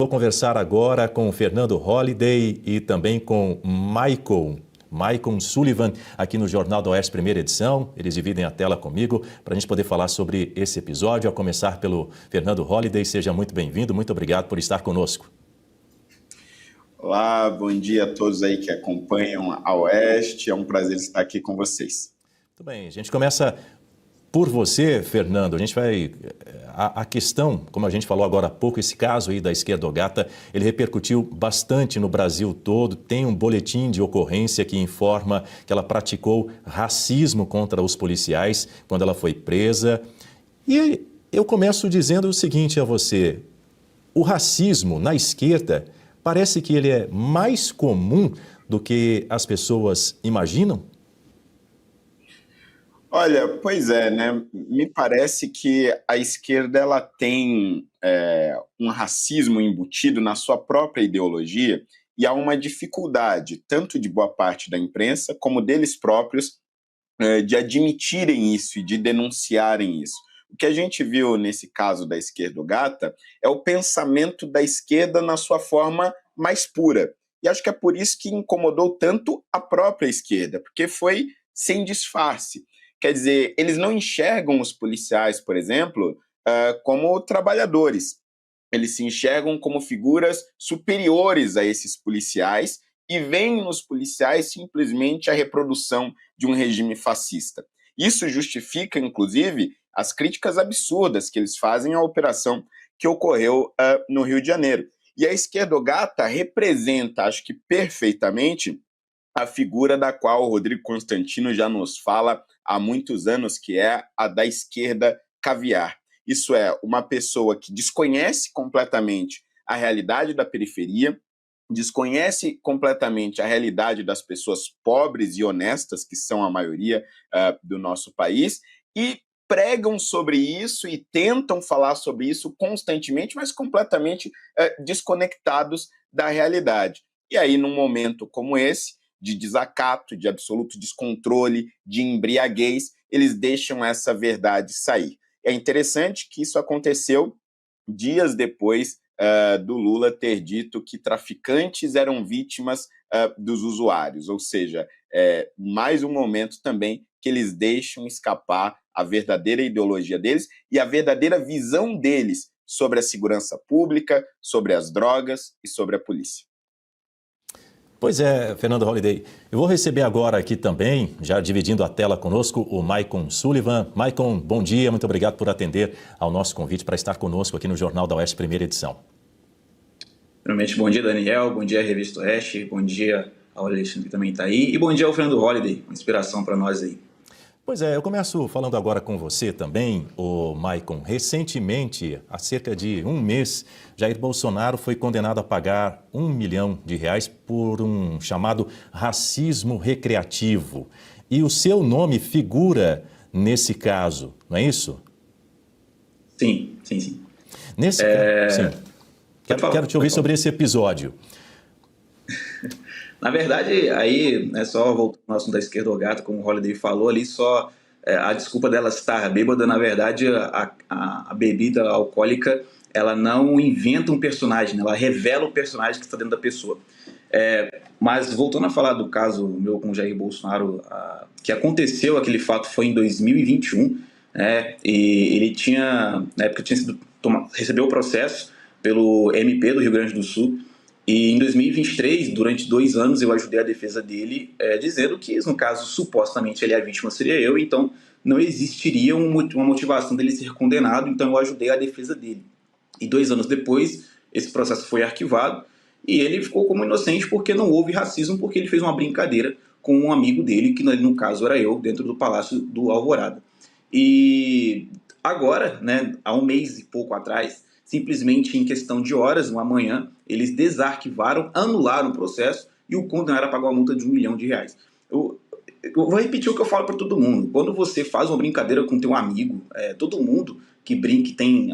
Vou conversar agora com o Fernando Holliday e também com Maicon Sullivan, aqui no Jornal da Oeste, primeira edição. Eles dividem a tela comigo para a gente poder falar sobre esse episódio. A começar pelo Fernando Holliday, seja muito bem-vindo, muito obrigado por estar conosco. Olá, bom dia a todos aí que acompanham a Oeste, é um prazer estar aqui com vocês. Muito bem, a gente começa por você, Fernando. A gente vai... A questão, como a gente falou agora há pouco, esse caso aí da esquerdogata, ele repercutiu bastante no Brasil todo. Tem um boletim de ocorrência que informa que ela praticou racismo contra os policiais quando ela foi presa. E eu começo dizendo o seguinte a você: o racismo na esquerda parece que ele é mais comum do que as pessoas imaginam? Olha, pois é, né? Me parece que a esquerda ela tem um racismo embutido na sua própria ideologia e há uma dificuldade, tanto de boa parte da imprensa como deles próprios, de admitirem isso e de denunciarem isso. O que a gente viu nesse caso da esquerdogata é o pensamento da esquerda na sua forma mais pura. E acho que é por isso que incomodou tanto a própria esquerda, porque foi sem disfarce. Quer dizer, eles não enxergam os policiais, por exemplo, como trabalhadores. Eles se enxergam como figuras superiores a esses policiais e veem nos policiais simplesmente a reprodução de um regime fascista. Isso justifica, inclusive, as críticas absurdas que eles fazem à operação que ocorreu no Rio de Janeiro. E a esquerdogata representa, acho que perfeitamente, a figura da qual o Rodrigo Constantino já nos fala há muitos anos, que é a da esquerda caviar. Isso é, uma pessoa que desconhece completamente a realidade da periferia, desconhece completamente a realidade das pessoas pobres e honestas, que são a maioria do nosso país, e pregam sobre isso e tentam falar sobre isso constantemente, mas completamente desconectados da realidade. E aí, num momento como esse, de desacato, de absoluto descontrole, de embriaguez, eles deixam essa verdade sair. É interessante que isso aconteceu dias depois do Lula ter dito que traficantes eram vítimas dos usuários, ou seja, mais um momento também que eles deixam escapar a verdadeira ideologia deles e a verdadeira visão deles sobre a segurança pública, sobre as drogas e sobre a polícia. Pois é, Fernando Holliday. Eu vou receber agora aqui também, já dividindo a tela conosco, o Maicon Sullivan. Maicon, bom dia, muito obrigado por atender ao nosso convite para estar conosco aqui no Jornal da Oeste, primeira edição. Primeiramente, bom dia, Daniel, bom dia, Revista Oeste, bom dia ao Alexandre que também está aí, e bom dia ao Fernando Holliday, uma inspiração para nós aí. Pois é, eu começo falando agora com você também, o Maicon. Recentemente, há cerca de um mês, Jair Bolsonaro foi condenado a pagar R$1 milhão por um chamado racismo recreativo. E o seu nome figura nesse caso, não é isso? Sim. Nesse caso, sim. Quero te ouvir sobre esse episódio. Na verdade, aí, só voltando ao assunto da esquerdogata, como o Holliday falou ali, só a desculpa dela estar bêbada, na verdade, a bebida alcoólica, ela não inventa um personagem, né? Ela revela o personagem que está dentro da pessoa. Mas voltando a falar do caso meu com o Jair Bolsonaro, que aconteceu, aquele fato foi em 2021, e ele tinha, na época, recebeu o processo pelo MP do Rio Grande do Sul. E em 2023, durante 2 anos, eu ajudei a defesa dele, dizendo que, no caso, supostamente ele é a vítima, seria eu, então não existiria uma motivação dele ser condenado, então eu ajudei a defesa dele. E 2 anos depois, esse processo foi arquivado e ele ficou como inocente porque não houve racismo, porque ele fez uma brincadeira com um amigo dele, que no caso era eu, dentro do Palácio do Alvorada. E agora, há um mês e pouco atrás, simplesmente em questão de horas, uma manhã, eles desarquivaram, anularam o processo e o condenaram a pagar uma multa de R$1 milhão. Eu vou repetir o que eu falo para todo mundo. Quando você faz uma brincadeira com teu amigo, todo mundo que brinca, que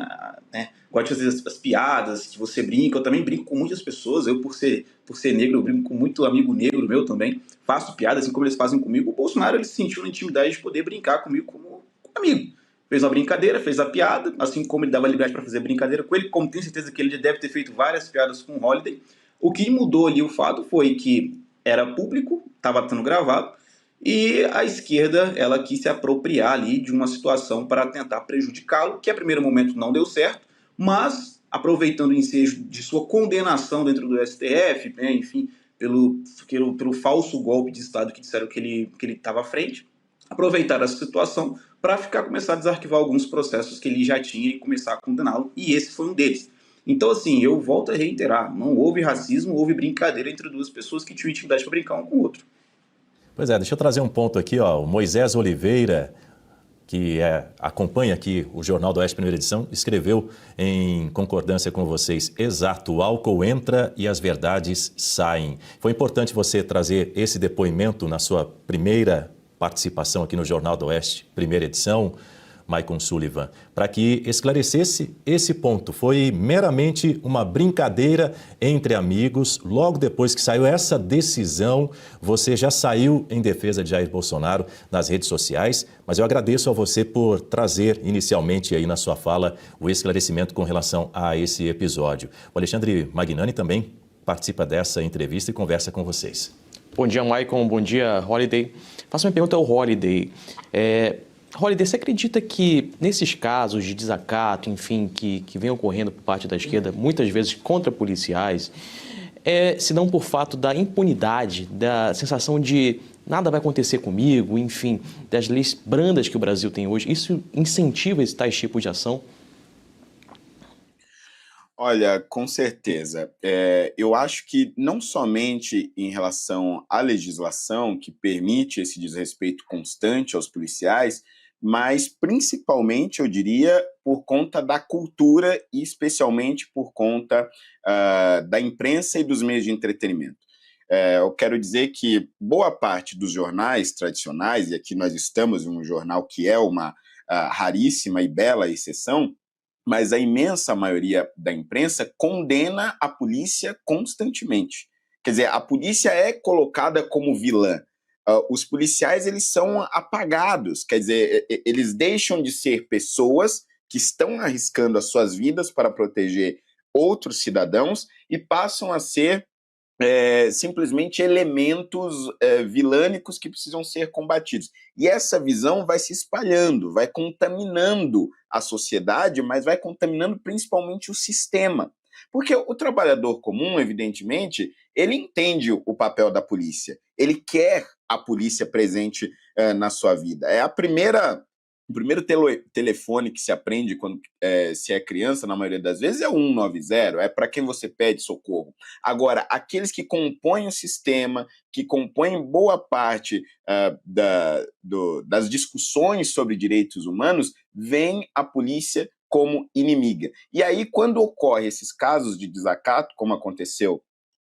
gosta de fazer as piadas, que você brinca, eu também brinco com muitas pessoas, eu por ser negro, eu brinco com muito amigo negro meu também, faço piadas assim como eles fazem comigo. O Bolsonaro, ele se sentiu na intimidade de poder brincar comigo como amigo. fez uma brincadeira, fez a piada, assim como ele dava liberdade para fazer brincadeira com ele, como tenho certeza que ele já deve ter feito várias piadas com o Holiday. O que mudou ali o fato foi que era público, estava sendo gravado, e a esquerda ela quis se apropriar ali de uma situação para tentar prejudicá-lo, que a primeiro momento não deu certo, mas aproveitando o ensejo de sua condenação dentro do STF, né, enfim, pelo falso golpe de Estado que disseram que ele estava à frente, aproveitar essa situação para começar a desarquivar alguns processos que ele já tinha e começar a condená-lo, e esse foi um deles. Então, assim, eu volto a reiterar, não houve racismo, houve brincadeira entre duas pessoas que tinham intimidade para brincar um com o outro. Pois é, deixa eu trazer um ponto aqui, ó. O Moisés Oliveira, que acompanha aqui o Jornal do Oeste, primeira edição, escreveu em concordância com vocês: exato, o álcool entra e as verdades saem. Foi importante você trazer esse depoimento na sua primeira participação aqui no Jornal do Oeste, primeira edição, Maicon Sullivan, para que esclarecesse esse ponto. Foi meramente uma brincadeira entre amigos. Logo depois que saiu essa decisão, você já saiu em defesa de Jair Bolsonaro nas redes sociais, mas eu agradeço a você por trazer inicialmente aí na sua fala o esclarecimento com relação a esse episódio. O Alexandre Magnani também participa dessa entrevista e conversa com vocês. Bom dia, Maicon. Bom dia, Holiday. Faço uma pergunta ao Holiday. Holiday, você acredita que nesses casos de desacato, enfim, que vem ocorrendo por parte da esquerda, muitas vezes contra policiais, se dão por fato da impunidade, da sensação de nada vai acontecer comigo, enfim, das leis brandas que o Brasil tem hoje? Isso incentiva esse tais tipo de ação? Olha, com certeza. Eu acho que não somente em relação à legislação que permite esse desrespeito constante aos policiais, mas principalmente, eu diria, por conta da cultura e especialmente por conta da imprensa e dos meios de entretenimento. Eu quero dizer que boa parte dos jornais tradicionais, e aqui nós estamos em um jornal que é uma raríssima e bela exceção, mas a imensa maioria da imprensa condena a polícia constantemente. Quer dizer, a polícia é colocada como vilã. Os policiais, eles são apagados, quer dizer, eles deixam de ser pessoas que estão arriscando as suas vidas para proteger outros cidadãos e passam a ser simplesmente elementos vilânicos que precisam ser combatidos. E essa visão vai se espalhando, vai contaminando a sociedade, mas vai contaminando principalmente o sistema. Porque o trabalhador comum, evidentemente, ele entende o papel da polícia, ele quer a polícia presente na sua vida. O primeiro telefone que se aprende quando se é criança, na maioria das vezes, é o 190, é para quem você pede socorro. Agora, aqueles que compõem o sistema, que compõem boa parte das discussões sobre direitos humanos, veem a polícia como inimiga. E aí, quando ocorrem esses casos de desacato, como aconteceu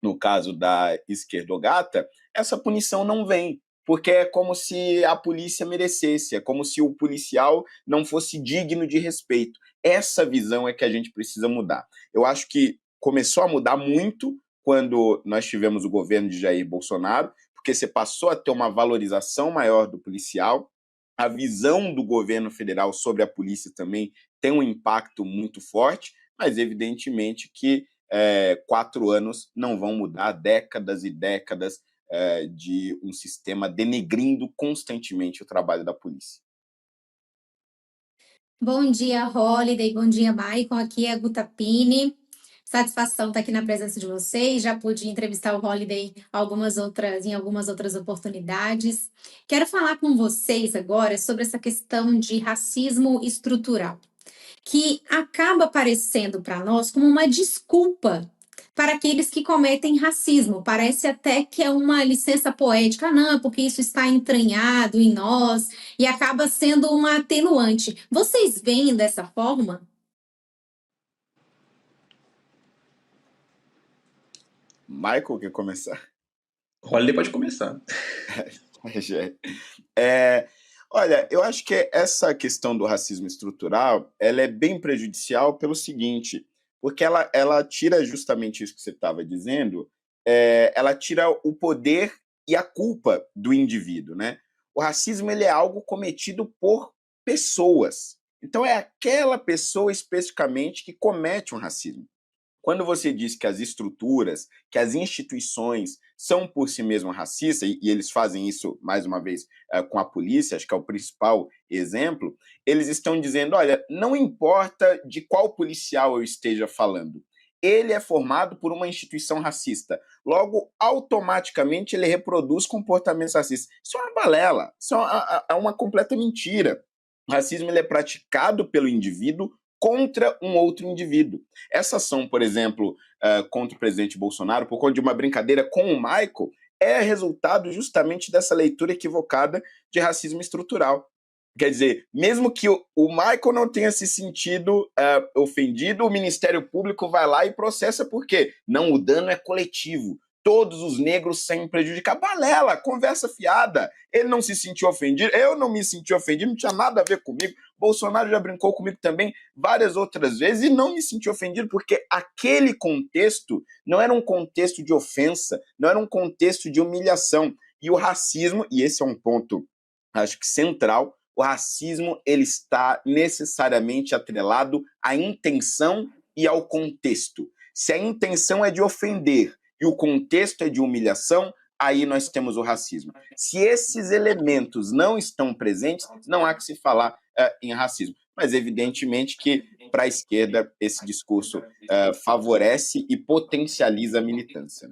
no caso da esquerdogata, essa punição não vem, porque é como se a polícia merecesse, é como se o policial não fosse digno de respeito. Essa visão é que a gente precisa mudar. Eu acho que começou a mudar muito quando nós tivemos o governo de Jair Bolsonaro, porque você passou a ter uma valorização maior do policial, a visão do governo federal sobre a polícia também tem um impacto muito forte, mas evidentemente que 4 anos não vão mudar décadas e décadas de um sistema denegrindo constantemente o trabalho da polícia. Bom dia, Holiday. Bom dia, Maicon. Aqui é a Guta Pini. Satisfação estar aqui na presença de vocês. Já pude entrevistar o Holiday em algumas outras oportunidades. Quero falar com vocês agora sobre essa questão de racismo estrutural, que acaba aparecendo para nós como uma desculpa para aqueles que cometem racismo. Parece até que é uma licença poética, não, porque isso está entranhado em nós e acaba sendo uma atenuante. Vocês veem dessa forma? Michael, quer começar? Holiday pode começar. Olha, eu acho que essa questão do racismo estrutural, ela é bem prejudicial pelo seguinte, porque ela tira justamente isso que você estava dizendo, ela tira o poder e a culpa do indivíduo, né? O racismo, ele é algo cometido por pessoas, Então é aquela pessoa especificamente que comete um racismo. Quando você diz que as estruturas, que as instituições são por si mesmas racistas, e eles fazem isso, mais uma vez, com a polícia, acho que é o principal exemplo, eles estão dizendo, olha, não importa de qual policial eu esteja falando, ele é formado por uma instituição racista. Logo, automaticamente, ele reproduz comportamentos racistas. Isso é uma balela, isso é uma completa mentira. O racismo ele é praticado pelo indivíduo contra um outro indivíduo. Essa ação, por exemplo, contra o presidente Bolsonaro, por conta de uma brincadeira com o Michael, é resultado justamente dessa leitura equivocada de racismo estrutural. Quer dizer, mesmo que o Michael não tenha se sentido ofendido, o Ministério Público vai lá e processa por quê? Não, o dano é coletivo. Todos os negros sem prejudicar. Balela, conversa fiada. Ele não se sentiu ofendido, eu não me senti ofendido, não tinha nada a ver comigo. Bolsonaro já brincou comigo também várias outras vezes e não me senti ofendido porque aquele contexto não era um contexto de ofensa, não era um contexto de humilhação. E o racismo, e esse é um ponto, acho que central, o racismo ele está necessariamente atrelado à intenção e ao contexto. Se a intenção é de ofender e o contexto é de humilhação, aí nós temos o racismo. Se esses elementos não estão presentes, não há que se falar em racismo. Mas, evidentemente, que para a esquerda esse discurso favorece e potencializa a militância.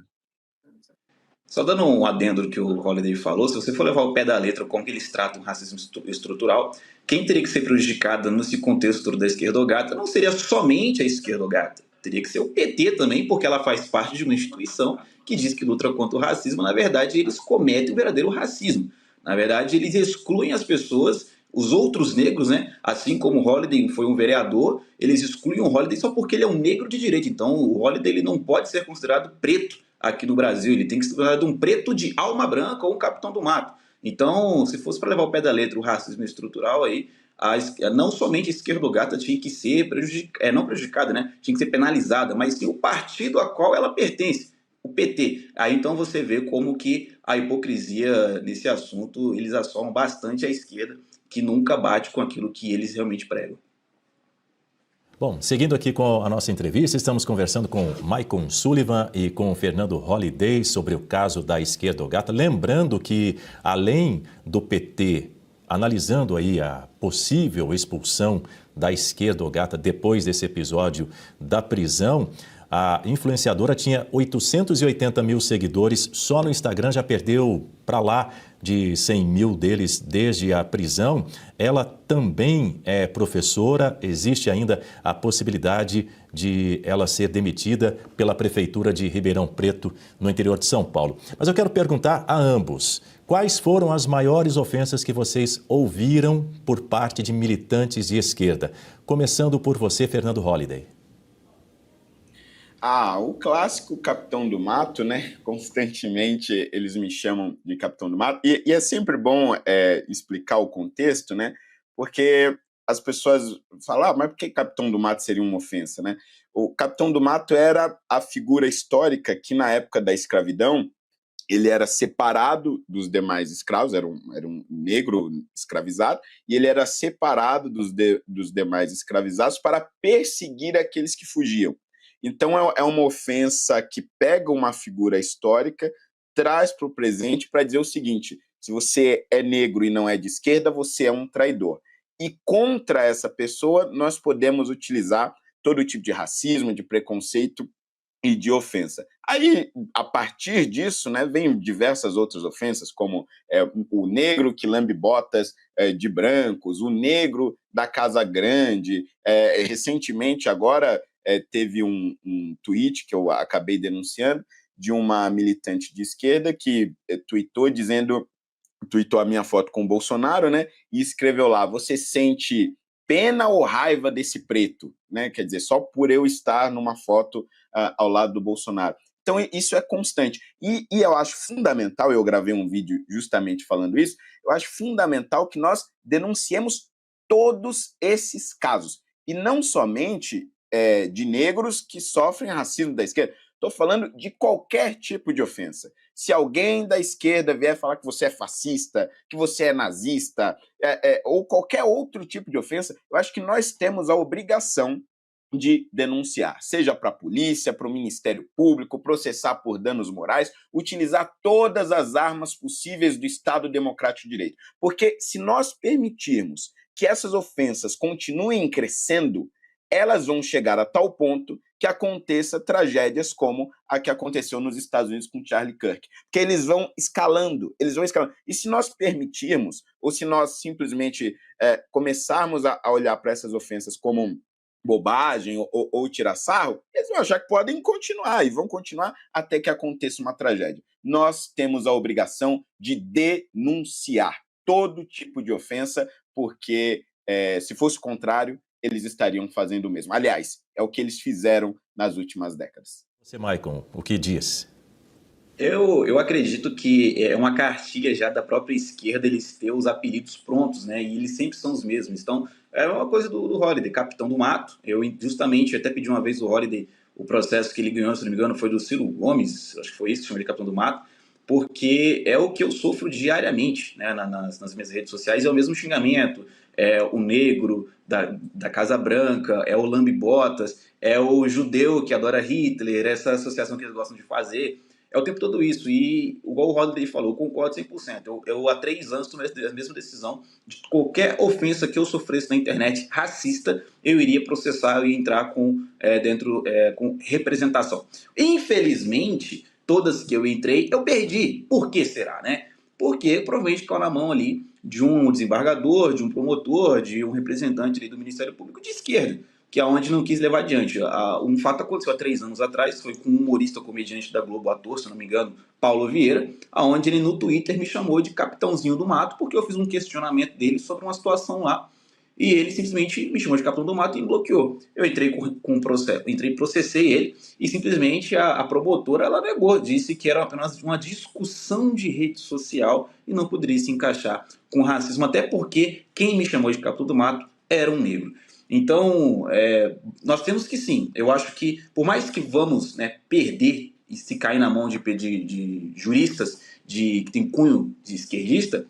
Só dando um adendo do que o Holliday falou, se você for levar ao pé da letra como que eles tratam o racismo estrutural, quem teria que ser prejudicado nesse contexto da esquerdogata não seria somente a esquerdogata, teria que ser o PT também, porque ela faz parte de uma instituição que diz que luta contra o racismo. Na verdade, eles cometem o verdadeiro racismo. Na verdade, eles excluem as pessoas, os outros negros, né? Assim como o Holliday foi um vereador, eles excluem o Holliday só porque ele é um negro de direita. Então, o Holliday ele não pode ser considerado preto aqui no Brasil, ele tem que ser considerado um preto de alma branca ou um capitão do mato. Então, se fosse para levar ao pé da letra o racismo estrutural aí, não somente a esquerdogata tinha que ser não prejudicada, né? Tinha que ser penalizada, mas sim o partido a qual ela pertence, o PT. Aí então você vê como que a hipocrisia nesse assunto, eles assolam bastante a esquerda, que nunca bate com aquilo que eles realmente pregam. Bom, seguindo aqui com a nossa entrevista, estamos conversando com Michael Sullivan e com Fernando Holliday sobre o caso da esquerdogata. Lembrando que, além do PT, analisando aí a possível expulsão da esquerdogata depois desse episódio da prisão, a influenciadora tinha 880 mil seguidores, só no Instagram já perdeu para lá de 100 mil deles desde a prisão. Ela também é professora, existe ainda a possibilidade de ela ser demitida pela Prefeitura de Ribeirão Preto, no interior de São Paulo. Mas eu quero perguntar a ambos, quais foram as maiores ofensas que vocês ouviram por parte de militantes de esquerda? Começando por você, Fernando Holliday. O clássico Capitão do Mato, né? Constantemente eles me chamam de Capitão do Mato. E é sempre bom explicar o contexto, né? Porque as pessoas falam, mas por que Capitão do Mato seria uma ofensa, né? O Capitão do Mato era a figura histórica que, na época da escravidão, ele era separado dos demais escravos, era um negro escravizado, e ele era separado dos demais escravizados para perseguir aqueles que fugiam. Então, é uma ofensa que pega uma figura histórica, traz para o presente para dizer o seguinte: se você é negro e não é de esquerda, você é um traidor. E contra essa pessoa, nós podemos utilizar todo tipo de racismo, de preconceito e de ofensa. Aí, a partir disso, né, vem diversas outras ofensas, como o negro que lambe botas de brancos, o negro da Casa Grande. Recentemente, agora, teve um tweet que eu acabei denunciando de uma militante de esquerda que tweetou a minha foto com o Bolsonaro, né, e escreveu lá: você sente pena ou raiva desse preto, né? Quer dizer, só por eu estar numa foto ao lado do Bolsonaro. Então, isso é constante. E eu acho fundamental, eu gravei um vídeo justamente falando isso, eu acho fundamental que nós denunciemos todos esses casos. E não somente de negros que sofrem racismo da esquerda. Estou falando de qualquer tipo de ofensa. Se alguém da esquerda vier falar que você é fascista, que você é nazista, ou qualquer outro tipo de ofensa, eu acho que nós temos a obrigação de denunciar, seja para a polícia, para o Ministério Público, processar por danos morais, utilizar todas as armas possíveis do Estado Democrático de Direito. Porque se nós permitirmos que essas ofensas continuem crescendo, elas vão chegar a tal ponto que aconteça tragédias como a que aconteceu nos Estados Unidos com Charlie Kirk. Porque eles vão escalando, E se nós permitirmos, ou se nós simplesmente começarmos a olhar para essas ofensas como bobagem ou tirar sarro, eles vão achar que podem continuar e vão continuar até que aconteça uma tragédia. Nós temos a obrigação de denunciar todo tipo de ofensa, porque se fosse o contrário, eles estariam fazendo o mesmo. Aliás, é o que eles fizeram nas últimas décadas. Você, Maicon, o que diz? Eu acredito que é uma cartilha já da própria esquerda eles ter os apelidos prontos, né? E eles sempre são os mesmos. Então, é uma coisa do Holliday, Capitão do Mato. Eu justamente até pedi uma vez o Holliday, o processo que ele ganhou, se não me engano, foi do Ciro Gomes, acho que foi isso que chamou ele Capitão do Mato, porque é o que eu sofro diariamente, né, nas minhas redes sociais, é o mesmo xingamento, é o negro da Casa Branca, é o lambe-botas, é o judeu que adora Hitler, essa associação que eles gostam de fazer. É o tempo todo isso, e igual o Holliday falou, eu concordo 100%. Eu há 3 anos tomei a mesma decisão de qualquer ofensa que eu sofresse na internet racista, eu iria processar, eu ia entrar com representação. Infelizmente, todas que eu entrei, eu perdi. Por que será, né? Porque provavelmente ficou na mão ali de um desembargador, de um promotor, de um representante ali do Ministério Público de esquerda, que é onde não quis levar adiante. Um fato aconteceu há 3 anos atrás, foi com um humorista comediante da Globo, ator, se não me engano, Paulo Vieira, onde ele no Twitter me chamou de Capitãozinho do Mato, porque eu fiz um questionamento dele sobre uma situação lá, e ele simplesmente me chamou de Capitão do Mato e me bloqueou. Eu entrei com processo, processei ele, e simplesmente a promotora ela negou, disse que era apenas uma discussão de rede social e não poderia se encaixar com racismo, até porque quem me chamou de Capitão do Mato era um negro. Então, nós temos que sim, eu acho que por mais que vamos, né, perder e se cair na mão de juristas que tem cunho de esquerdista,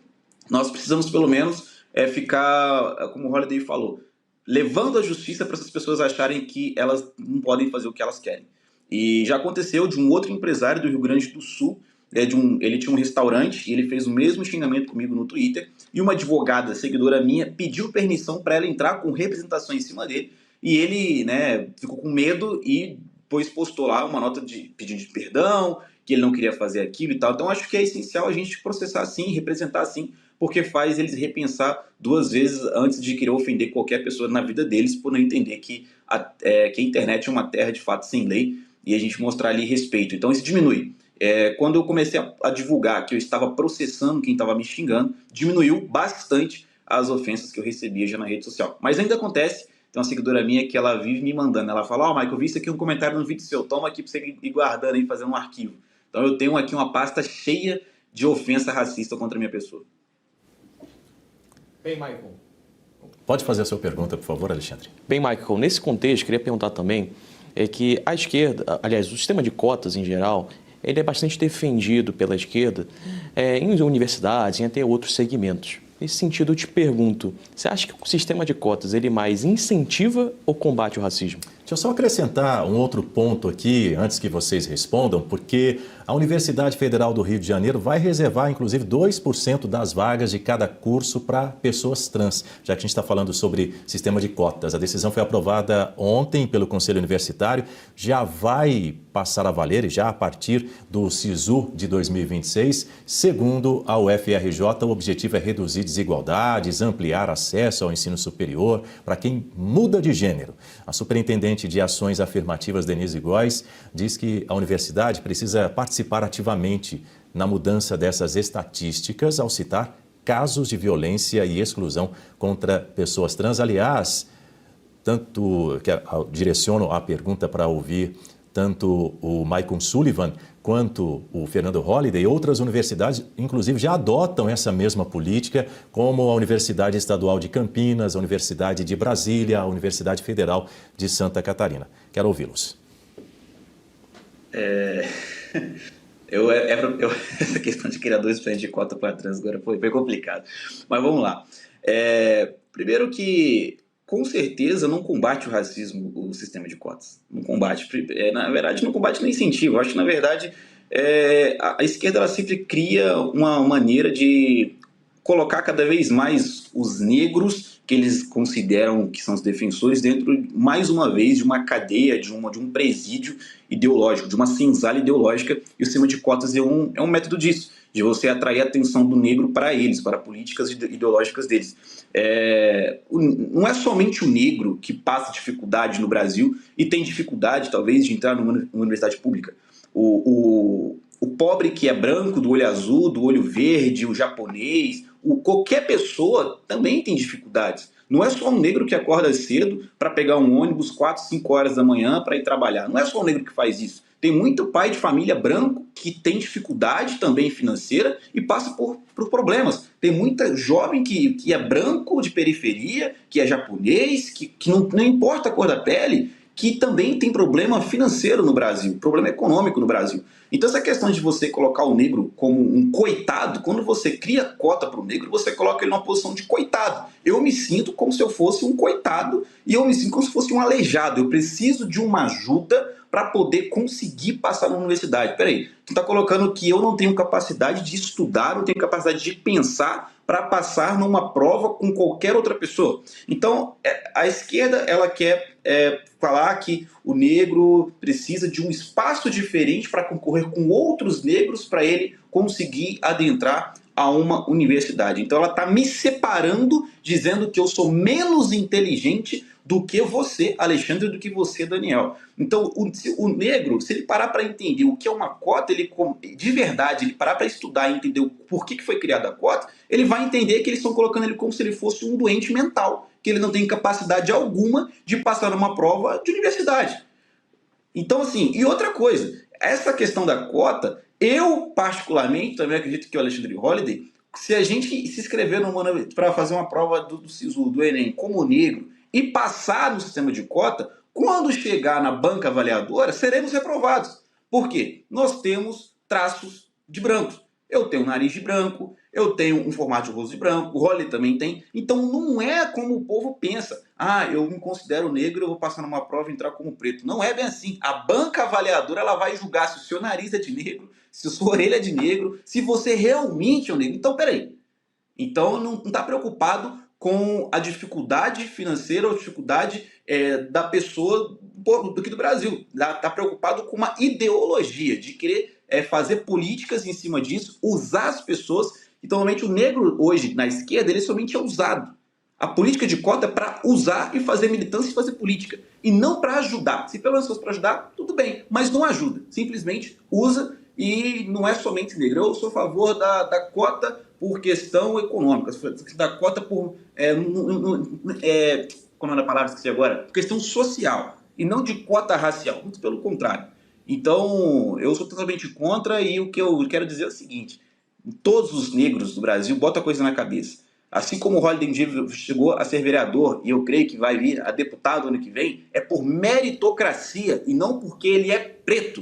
nós precisamos pelo menos ficar, como o Holliday falou, levando a justiça para essas pessoas acharem que elas não podem fazer o que elas querem. E já aconteceu de um outro empresário do Rio Grande do Sul, ele tinha um restaurante e ele fez o mesmo xingamento comigo no Twitter, e uma advogada, seguidora minha, pediu permissão para ela entrar com representação em cima dele, e ele, né, ficou com medo e depois postou lá uma nota pedindo de perdão, que ele não queria fazer aquilo e tal. Então acho que é essencial a gente processar assim, representar assim, porque faz eles repensar 2 vezes antes de querer ofender qualquer pessoa na vida deles, por não entender que a internet é uma terra de fato sem lei, e a gente mostrar ali respeito. Então isso diminui. Quando eu comecei a divulgar que eu estava processando quem estava me xingando, diminuiu bastante as ofensas que eu recebia já na rede social. Mas ainda acontece, tem uma seguidora minha que ela vive me mandando, ela fala, Michael, eu vi isso aqui um comentário no vídeo seu, toma aqui para você ir guardando aí, fazendo um arquivo. Então eu tenho aqui uma pasta cheia de ofensa racista contra a minha pessoa. Bem, Michael. Pode fazer a sua pergunta, por favor, Alexandre. Bem, Michael, nesse contexto, queria perguntar também que a esquerda, aliás, o sistema de cotas em geral, ele é bastante defendido pela esquerda em universidades, em até outros segmentos. Nesse sentido, eu te pergunto, você acha que o sistema de cotas ele mais incentiva ou combate o racismo? Deixa eu só acrescentar um outro ponto aqui, antes que vocês respondam, porque a Universidade Federal do Rio de Janeiro vai reservar, inclusive, 2% das vagas de cada curso para pessoas trans, já que a gente está falando sobre sistema de cotas. A decisão foi aprovada ontem pelo Conselho Universitário, já vai passar a valer, já a partir do SISU de 2026. Segundo a UFRJ, o objetivo é reduzir desigualdades, ampliar acesso ao ensino superior para quem muda de gênero. A superintendente de Ações Afirmativas, Denise Góes, diz que a universidade precisa participar ativamente na mudança dessas estatísticas ao citar casos de violência e exclusão contra pessoas trans. Aliás, tanto que direciono a pergunta para ouvir tanto o Maicon Sullivan quanto o Fernando Holliday, outras universidades, inclusive, já adotam essa mesma política, como a Universidade Estadual de Campinas, a Universidade de Brasília, a Universidade Federal de Santa Catarina. Quero ouvi-los. É, essa questão de criar dois planos de cota para trans agora foi complicado. Mas vamos lá. Primeiro que, com certeza, não combate o racismo o sistema de cotas. Não combate. Na verdade, não combate nem incentivo. Eu acho que, na verdade, a esquerda ela sempre cria uma maneira de colocar cada vez mais os negros, que eles consideram que são os defensores, dentro, mais uma vez, de uma cadeia, de um presídio ideológico, de uma senzala ideológica, e o sistema de cotas é um método disso, de você atrair a atenção do negro para eles, para políticas ideológicas deles. Não é somente o negro que passa dificuldade no Brasil e tem dificuldade, talvez, de entrar numa universidade pública. O pobre que é branco, do olho azul, do olho verde, o japonês, qualquer pessoa também tem dificuldades. Não é só um negro que acorda cedo para pegar um ônibus 4, 5 horas da manhã para ir trabalhar. Não é só o negro que faz isso. Tem muito pai de família branco que tem dificuldade também financeira e passa por problemas. Tem muita jovem que é branco, de periferia, que é japonês, que não importa a cor da pele, que também tem problema financeiro no Brasil, problema econômico no Brasil. Então essa questão de você colocar o negro como um coitado, quando você cria cota para o negro, você coloca ele numa posição de coitado. Eu me sinto como se eu fosse um coitado e eu me sinto como se fosse um aleijado. Eu preciso de uma ajuda para poder conseguir passar na universidade. Peraí, tu está colocando que eu não tenho capacidade de estudar, não tenho capacidade de pensar para passar numa prova com qualquer outra pessoa. Então, a esquerda ela quer falar que o negro precisa de um espaço diferente para concorrer com outros negros para ele conseguir adentrar a uma universidade. Então ela está me separando, dizendo que eu sou menos inteligente do que você, Alexandre, do que você, Daniel. Então o negro, se ele parar para entender o que é uma cota, ele de verdade, ele parar para estudar e entender por que foi criada a cota, ele vai entender que eles estão colocando ele como se ele fosse um doente mental, que ele não tem capacidade alguma de passar numa prova de universidade. Então, assim, e outra coisa, essa questão da cota, eu particularmente também acredito que o Alexandre Holliday, se a gente se inscrever para fazer uma prova do SISU, do Enem, como negro, e passar no sistema de cota, quando chegar na banca avaliadora, seremos reprovados. Por quê? Nós temos traços de brancos. Eu tenho um nariz de branco, eu tenho um formato de rosto de branco, o Holliday também tem. Então não é como o povo pensa. Ah, eu me considero negro, eu vou passar numa prova e entrar como preto. Não é bem assim. A banca avaliadora ela vai julgar se o seu nariz é de negro, se a sua orelha é de negro, se você realmente é um negro. Então, peraí. Então não está preocupado com a dificuldade financeira ou dificuldade da pessoa aqui do Brasil. Está preocupado com uma ideologia de querer fazer políticas em cima disso, usar as pessoas. Então, normalmente, o negro hoje, na esquerda, ele somente é usado. A política de cota é para usar e fazer militância e fazer política. E não para ajudar. Se pelo menos fosse para ajudar, tudo bem. Mas não ajuda. Simplesmente usa e não é somente negro. Eu sou a favor da cota por questão econômica. Da cota por... como é a palavra que esqueci agora? Questão social. E não de cota racial. Muito pelo contrário. Então, eu sou totalmente contra e o que eu quero dizer é o seguinte. Todos os negros do Brasil botam a coisa na cabeça. Assim como o Holliday chegou a ser vereador, e eu creio que vai vir a deputado ano que vem, é por meritocracia e não porque ele é preto.